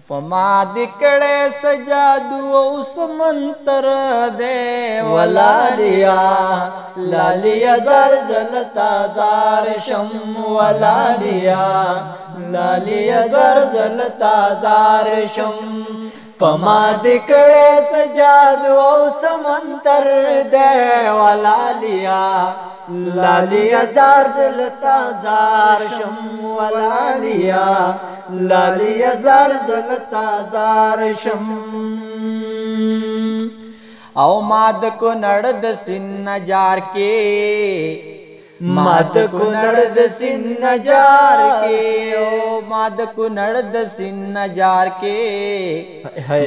पमा दिकड़े सजादू उस मंतर दे वलालिया लालिया जर जलता जार शम वलालिया लालिया जर जलता जार शम पमा दिकड़े सजादू उस मंतर दे वलालिया लालिया जार जलता जार शम वलालिया लालिया जार जलता जार शम औ माद को नड़द सिन्न जार के माद को नड़द सिन्न जार के ओ माद को नड़द सिन्न जार के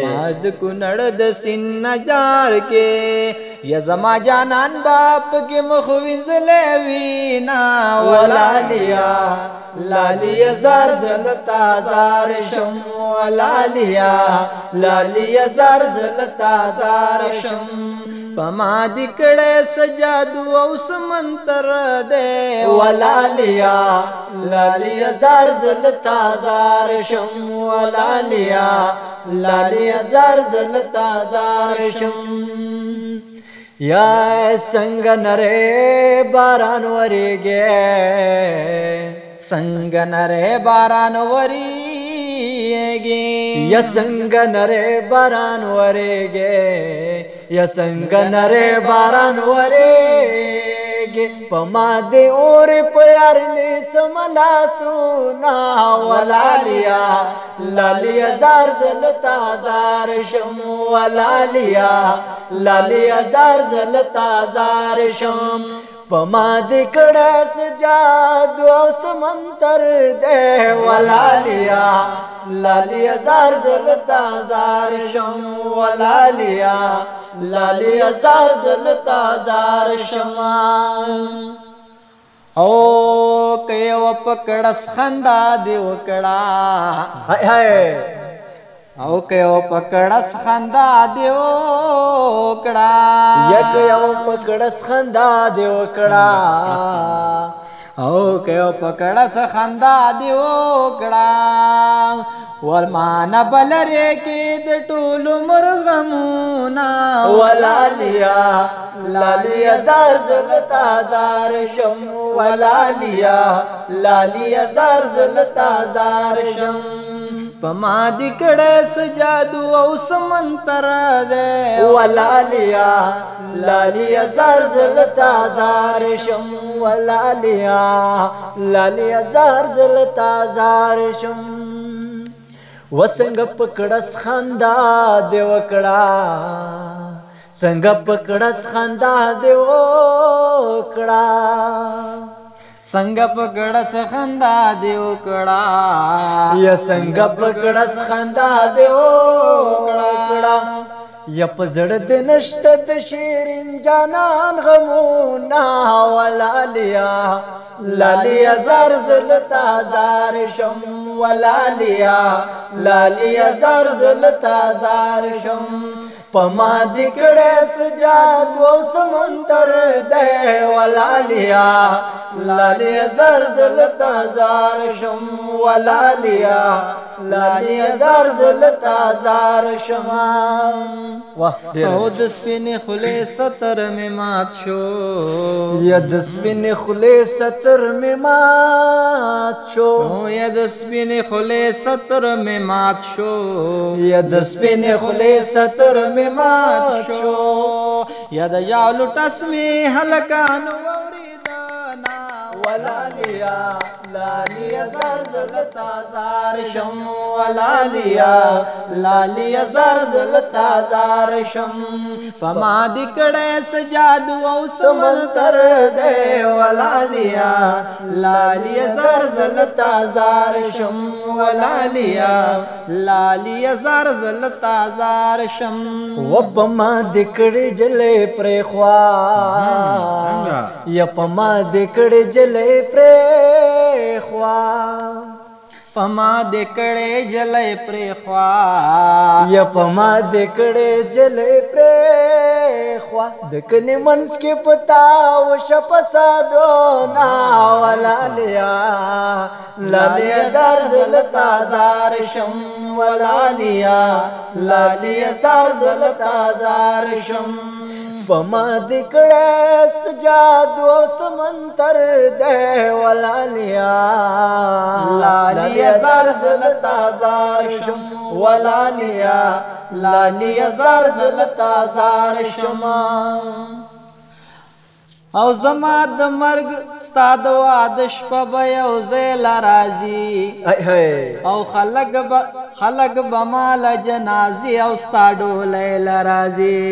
माद को नड़द सिन्न जार के यजमा जानन बाप के मुखविज लेवीना वलालिया लालिया जार जलता जार शम वलालिया लालिया जार जलता जार शम पमा दिकड़े सजादू उस मंतर दे वलालिया लालिया जार जलता जार शम वलालिया लालिया जार जलता जार शम या संग नरे बारानवरी गे संग नरे बारानवरी गे य संग नरे बारानवरी गे य संग नरे बारानवरी गे पमा दे और प्यार ने समला सुना वलालिया लालिया जार जलता जार शम वलालिया लालिया जार जलता जार शम पमा दिकड़े सजादू समंतर दे वलालिया लालिया जार जलता जार शम वलालिया लालिया जार जलता जार शमा ओ कयो पकड़स खंदा देवकड़ा हाय हाय औ कयो पकड़स खंदा देवकड़ा यकयो पकड़स खंदा देवकड़ा औ कयो पकड़स खंदा देवकड़ा वरमान बलरे के दटूल मुरगमुना वलालिया लालिया जार जलता जार शम वलालिया लालिया जार जलता जार शम पमा दिकड़े सजादू उस मंतर दे वलालिया लालिया जार जलता जार शम वलालिया लालिया जार जलता जार शम वसंग पकड़स खंदा देवकड़ा संग पकड़स खंदा देवकड़ा संग पकड़स खंदा देवकड़ा य संग पकड़स खंदा देवकड़ा यप जड़ नष्ट दशीरिन जानन गमुना वलालिया लालिया जार जलता जार शम वलालिया लालिया जार जलता जार शम पमा दिकड़े सजादू समंतर दे वलालिया लालिया जार जलता जार शम वलालिया लालिया जार जलता जार शमा वाह दस्पिन खुले सतर में मात शो या दस्पिन खुले सतर में मात शो या दस्पिन खुले सतर में मात शो या दस्पिन खुले सतर में मात शो या दया लुटस में हलकान वरीदाना वलालिया लालिया जार जलता जार शम वलालिया लालिया जार जलता जार शम पमा दिकड़े सजादू समंतर दे वलालिया लालिया जार जलता जार शम वलालिया लालिया जार जलता जार शम वो पमा दिकड़े जले प्रेख्वा या पमा दिकड़े जले प्रेख्वा पमा दिकड़े जले प्रेख्वा या पमा दिकड़े जले प्रेख्वा दकने मनस के पताव शपसा दो ना वलालिया लालिया जार जलता जार शम ولالیا لالیا زار زلتا زار شم فما دکڑے سجاد و سمنتر دے ولالیا لالیا زار زلتا زار شم ولالیا لالیا زار زلتا زار شم او زما د مرگ ستا د واده شپه به یو ځای لراځي او خلق به ماله جنازې او ستا ډولۍ لراځي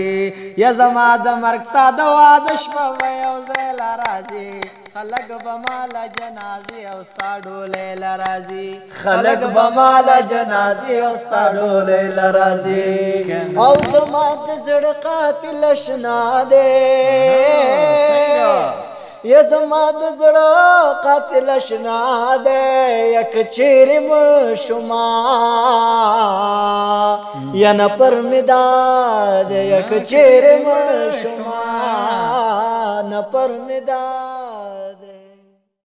یا زما د مرگ ستا د واده شپه به یو ځای لراځي خلق به ماله جنازې او ستا ډولۍ لراځي خلق به ماله جنازې او ستا ډولۍ لراځي او زما د زړه قاتل اشنا دی یا زما د زړه قاتل اشنا دی یک چیرې مشما یا نه پر مې دا دی یک چیرې مشما نه پر مې دا